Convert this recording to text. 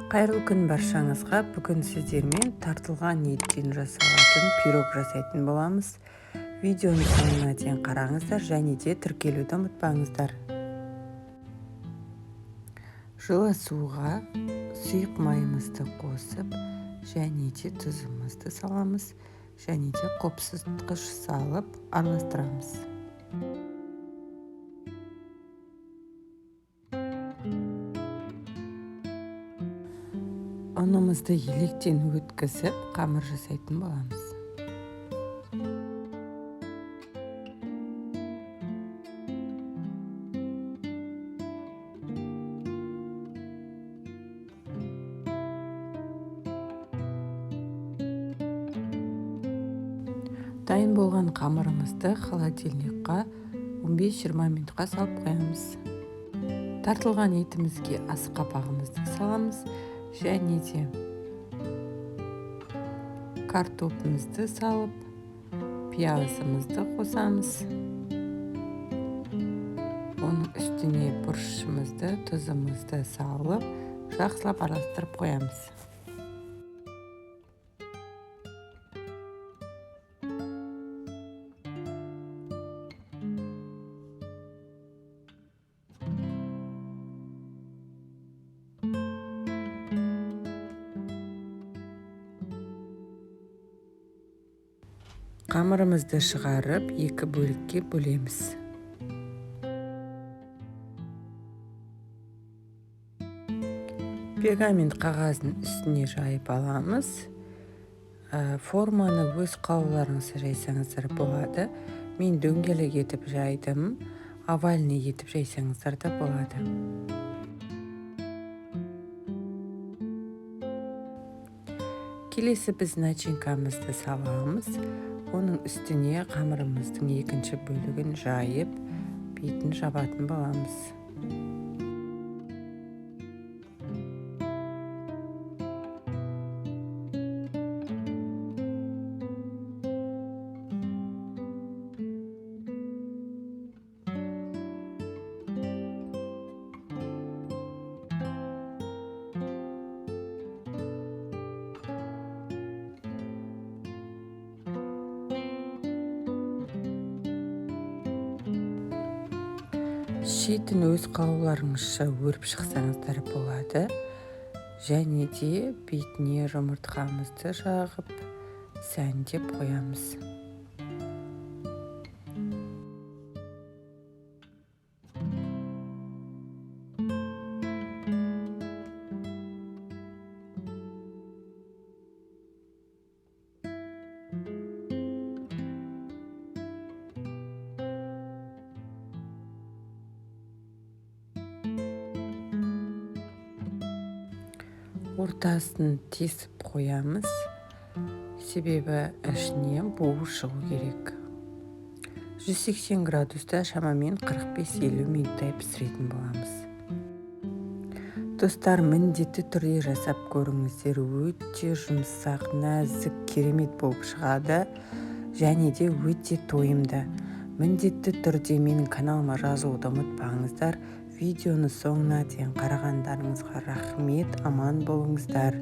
Қайырлы күн баршаңызға. Бүгін сіздермен тартылған еттен жасалатын пирог жасайтын боламыз. Видеоны соңына дейін қараңыздар және де тіркелуді ұмытпаңыздар. Жылы суға сұйық майымызды қосып, және де тұзымызды саламыз, және де қопсытқыш салып араластырамыз. Ұнымызды електен өткізіп, қамыр жасайтын боламыз. Дайын болған қамырымызды холодильникқа 15-20 минутқа салып қоямыз. Тартылған етімізге ас қапағымызды саламыз, және де картопымызды салып, пиязымызды қосамыз. Оның үстіне бұрышымызды, тұзымызды салып, жақсылап араластырып қоямыз. Қамырымызды шығарып, екі бөлікке бөлеміз. Пергамент қағазын үстіне жайып аламыз. Форманы өз қалауларыңызға жайсаңыздар болады. Мен дөңгелек етіп жайдым, овальный етіп жайсаңыздар да болады. Келесі біз начинкамызды саламыз. Оның үстіне қамырымыздың екінші бөлігін жайып, бетін жабатын боламыз. Шетін өз қалауларыңызша өріп шықсаңыздар болады. Және де бетіне жұмыртқамызды жағып, сәндеп қоямыз. Ортасын тесіп қоямыз, себебі ішіне буы шығу керек. 180 градуста шамамен 45-50 минуттай пісіретін боламыз. Достар, міндетті түрде жасап көріңіздер, өте жұмсақ, нәзік, керемет болып шығады, және де өте тойымды. Міндетті түрде менің каналыма жазылуды ұмытпаңыздар. Видеоны соңына дейін қарағандарыңызға рахмет, аман болыңыздар.